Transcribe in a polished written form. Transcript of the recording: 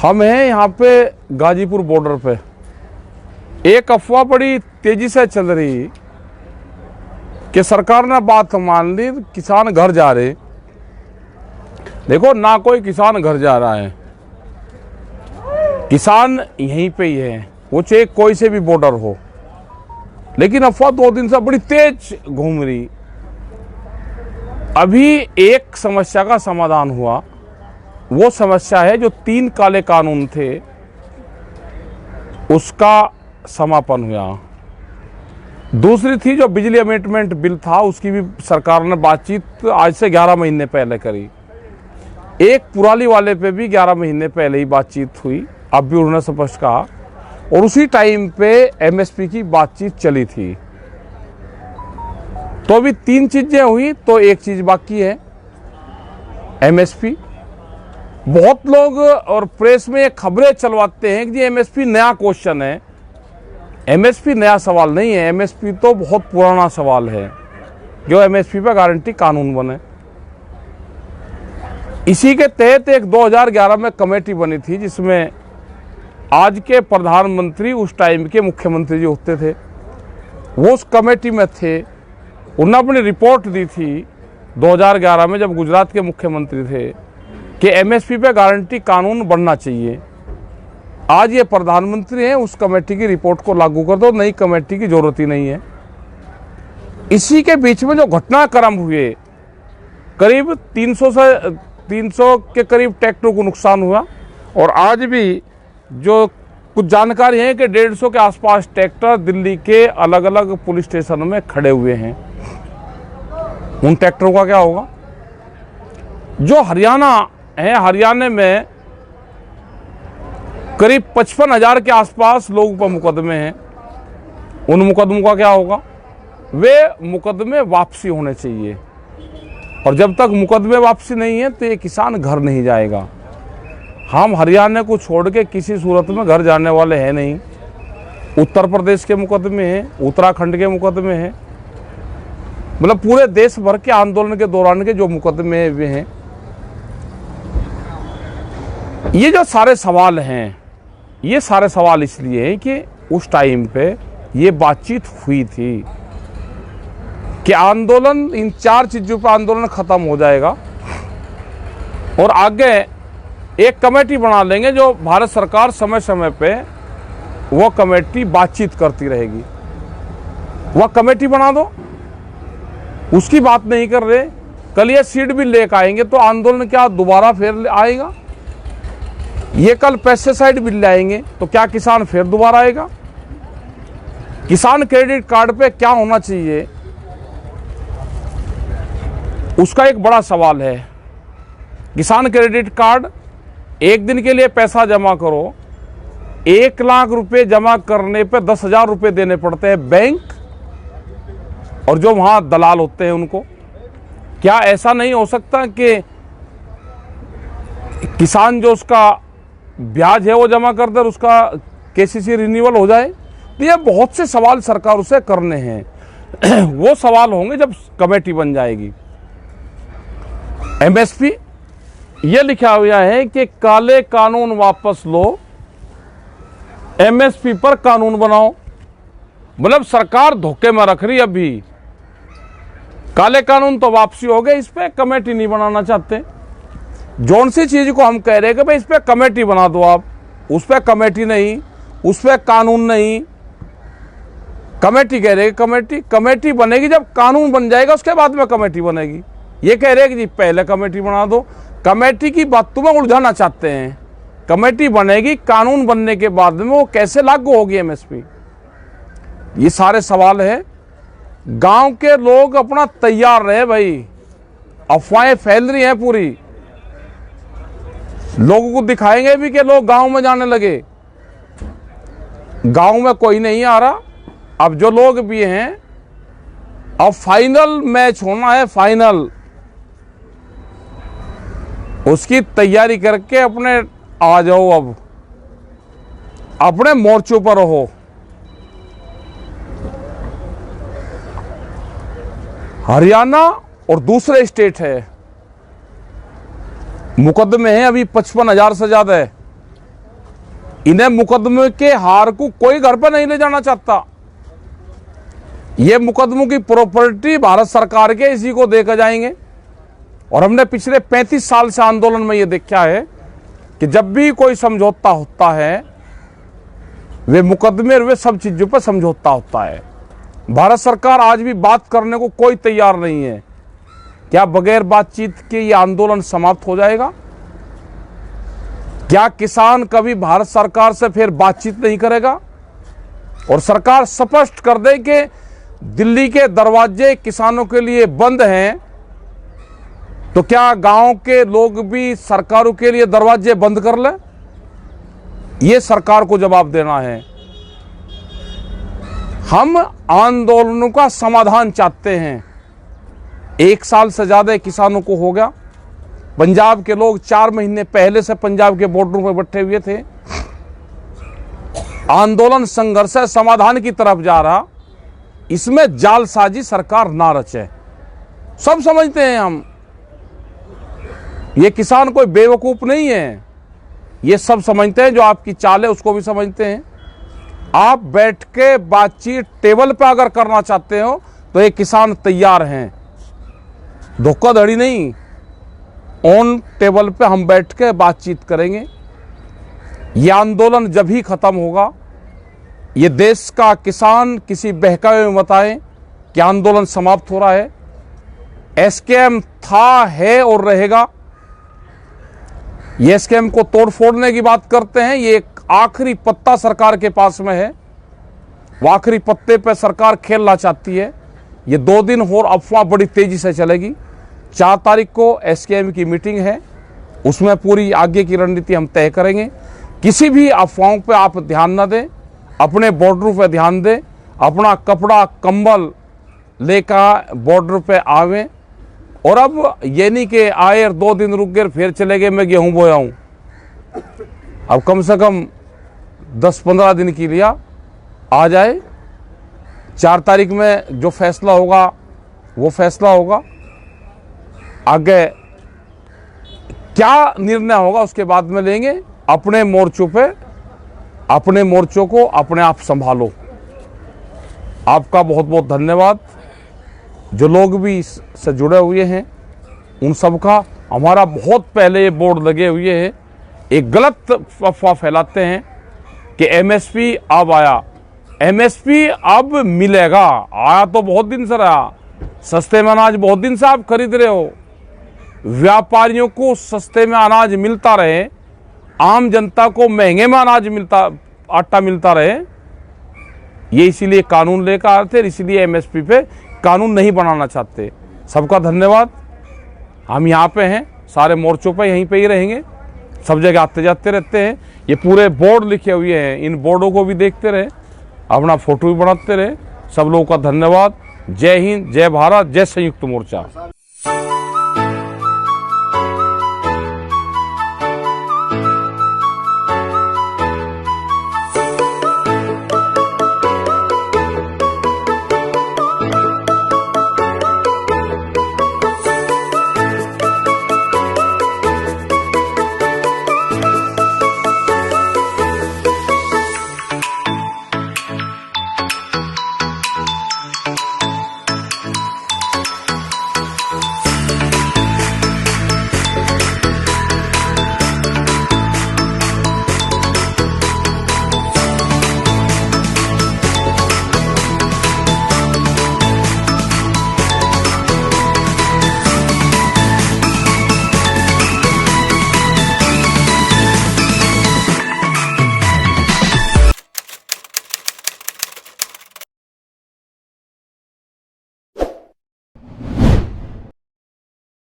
हम हैं यहाँ पे गाजीपुर बॉर्डर पे। एक अफवाह बड़ी तेजी से चल रही कि सरकार ने बात मान ली, किसान घर जा रहे। देखो, ना कोई किसान घर जा रहा है, किसान यहीं पे ही है, वो चाहे कोई से भी बॉर्डर हो। लेकिन अफवाह 2 दिन से बड़ी तेज घूम रही। अभी एक समस्या का समाधान हुआ, वो समस्या है जो 3 काले कानून थे उसका समापन हुआ। दूसरी थी जो बिजली अमेंडमेंट बिल था, उसकी भी सरकार ने बातचीत आज से 11 महीने पहले करी। एक पुराली वाले पे भी 11 महीने पहले ही बातचीत हुई, अब भी उन्होंने स्पष्ट कहा। और उसी टाइम पे एमएसपी की बातचीत चली थी। तो अभी 3 चीजें हुई, तो एक चीज बाकी है, एमएसपी। बहुत लोग और प्रेस में खबरें चलवाते हैं कि एमएसपी नया क्वेश्चन है। एमएसपी नया सवाल नहीं है, एमएसपी तो बहुत पुराना सवाल है, जो एमएसपी पर गारंटी कानून बने। इसी के तहत एक 2011 में कमेटी बनी थी, जिसमें आज के प्रधानमंत्री उस टाइम के मुख्यमंत्री जो होते थे वो उस कमेटी में थे। उन्होंने अपनी रिपोर्ट दी थी 2011 में, जब गुजरात के मुख्यमंत्री थे, कि एमएसपी पे गारंटी कानून बनना चाहिए। आज ये प्रधानमंत्री हैं, उस कमेटी की रिपोर्ट को लागू कर दो, नई कमेटी की जरूरत ही नहीं है। इसी के बीच में जो घटनाक्रम हुए, करीब 300 के करीब ट्रैक्टरों को नुकसान हुआ। और आज भी जो कुछ जानकारी है कि 150 के आसपास ट्रैक्टर दिल्ली के अलग अलग पुलिस स्टेशनों में खड़े हुए हैं। उन ट्रैक्टरों का क्या होगा? जो हरियाणा है, हरियाणा में करीब 55,000 के आसपास लोगों पर मुकदमे हैं। उन मुकदमों का क्या होगा? वे मुकदमे वापसी होने चाहिए। और जब तक मुकदमे वापसी नहीं है तो ये किसान घर नहीं जाएगा। हम हरियाणा को छोड़ के किसी सूरत में घर जाने वाले हैं नहीं। उत्तर प्रदेश के मुकदमे हैं, उत्तराखंड के मुकदमे हैं, मतलब पूरे देश भर के आंदोलन के दौरान के जो मुकदमे वे हैं। ये जो सारे सवाल हैं, ये सारे सवाल इसलिए हैं कि उस टाइम पे ये बातचीत हुई थी कि आंदोलन, इन 4 चीजों पर आंदोलन खत्म हो जाएगा और आगे एक कमेटी बना लेंगे, जो भारत सरकार समय समय पे वो कमेटी बातचीत करती रहेगी। वह कमेटी बना दो, उसकी बात नहीं कर रहे। कल ये सीट भी लेकर आएंगे तो आंदोलन क्या दोबारा फिर आएगा? ये कल पेस्टिसाइड बिल लाएंगे तो क्या किसान फिर दोबारा आएगा? किसान क्रेडिट कार्ड पे क्या होना चाहिए, उसका एक बड़ा सवाल है। किसान क्रेडिट कार्ड, एक दिन के लिए पैसा जमा करो, 1 लाख रुपए जमा करने पे 10,000 रुपए देने पड़ते हैं बैंक और जो वहां दलाल होते हैं उनको। क्या ऐसा नहीं हो सकता कि किसान जो उसका ब्याज है वो जमा कर दे, उसका केसीसी रिन्यूअल हो जाए? तो ये बहुत से सवाल सरकार उसे करने हैं। वो सवाल होंगे जब कमेटी बन जाएगी। एमएसपी ये लिखा हुआ है कि काले कानून वापस लो, एमएसपी पर कानून बनाओ। मतलब सरकार धोखे में रख रही। अभी काले कानून तो वापसी हो गए, इस पे कमेटी नहीं बनाना चाहते। जौन सी चीज को हम कह रहे हैं कि भाई इस पे कमेटी बना दो आप, उस पे कमेटी नहीं, उस पे कानून नहीं। कमेटी कह रहे हैं, कमेटी बनेगी जब कानून बन जाएगा, उसके बाद में कमेटी बनेगी। ये कह रहे हैं कि जी पहले कमेटी बना दो। कमेटी की बात तुम्हें उलझाना चाहते हैं। कमेटी बनेगी, कानून बनने के बाद में वो कैसे लागू होगी एमएसपी, ये सारे सवाल है। गांव के लोग अपना तैयार रहे भाई, अफवाहें फैल रही हैं पूरी। लोगों को दिखाएंगे भी कि लोग गांव में जाने लगे। गांव में कोई नहीं आ रहा। अब जो लोग भी हैं, अब फाइनल मैच होना है, फाइनल, उसकी तैयारी करके अपने आ जाओ, अब अपने मोर्चों पर रहो। हरियाणा और दूसरे स्टेट है, मुकदमे हैं अभी 55,000 से ज्यादा है। इन्हें मुकदमे के हार को कोई घर पर नहीं ले जाना चाहता। ये मुकदमों की प्रॉपर्टी भारत सरकार के, इसी को देकर जाएंगे। और हमने पिछले 35 साल से आंदोलन में ये देखा है कि जब भी कोई समझौता होता है, वे मुकदमे और वे सब चीजों पर समझौता होता है। भारत सरकार आज भी बात करने को कोई तैयार नहीं है। क्या बगैर बातचीत के ये आंदोलन समाप्त हो जाएगा? क्या किसान कभी भारत सरकार से फिर बातचीत नहीं करेगा? और सरकार स्पष्ट कर दे कि दिल्ली के दरवाजे किसानों के लिए बंद हैं, तो क्या गांव के लोग भी सरकारों के लिए दरवाजे बंद कर ले? ये सरकार को जवाब देना है। हम आंदोलनों का समाधान चाहते हैं। 1 साल से ज्यादा किसानों को हो गया। पंजाब के लोग 4 महीने पहले से पंजाब के बॉर्डरों पर बैठे हुए थे। आंदोलन संघर्ष है, समाधान की तरफ जा रहा। इसमें जालसाजी सरकार ना रचे। सब समझते हैं हम, ये किसान कोई बेवकूफ नहीं है। ये सब समझते हैं, जो आपकी चाल है उसको भी समझते हैं। आप बैठ के बातचीत टेबल पे अगर करना चाहते हो तो ये किसान तैयार हैं। धोखाधड़ी नहीं, ऑन टेबल पे हम बैठ के बातचीत करेंगे। ये आंदोलन जब ही खत्म होगा, ये देश का किसान किसी बहकावे में बताए कि आंदोलन समाप्त हो रहा है। एसकेएम था, है और रहेगा। ये एसकेएम को तोड़ फोड़ने की बात करते हैं। ये एक आखिरी पत्ता सरकार के पास में है। वो आखिरी पत्ते पे सरकार खेलना चाहती है। ये 2 दिन और अफवाह बड़ी तेजी से चलेगी। 4 तारीख को एसकेएम की मीटिंग है, उसमें पूरी आगे की रणनीति हम तय करेंगे। किसी भी अफवाहों पे आप ध्यान न दें, अपने बॉर्डर पे ध्यान दें। अपना कपड़ा कंबल लेकर बॉर्डर पे आवें। और अब ये नहीं कि आए और 2 दिन रुक गए फिर चले गए, मैं गेहूं बोया हूं। अब कम से कम 10-15 दिन के लिए आ जाए। 4 तारीख में जो फैसला होगा वो फैसला होगा। आगे क्या निर्णय होगा उसके बाद में लेंगे। अपने मोर्चों पे, अपने मोर्चों को अपने आप संभालो। आपका बहुत बहुत धन्यवाद। जो लोग भी इससे जुड़े हुए हैं उन सब का। हमारा बहुत पहले ये बोर्ड लगे हुए हैं। एक गलत अफवाह फैलाते हैं कि एमएसपी अब आया। एमएसपी अब मिलेगा, आया तो बहुत दिन से रहा। सस्ते में अनाज बहुत दिन से आप खरीद रहे हो। व्यापारियों को सस्ते में अनाज मिलता रहे, आम जनता को महंगे में अनाज मिलता, आटा मिलता रहे, ये इसीलिए कानून लेकर आए थे। इसीलिए एमएसपी पे कानून नहीं बनाना चाहते। सबका धन्यवाद। हम यहाँ पे हैं, सारे मोर्चों पे यहीं पे ही रहेंगे, सब जगह आते जाते रहते हैं। ये पूरे बोर्ड लिखे हुए हैं, इन बोर्डों को भी देखते रहे, अपना फोटो भी बनाते रहे। सब लोगों का धन्यवाद। जय हिंद, जय भारत, जय संयुक्त मोर्चा।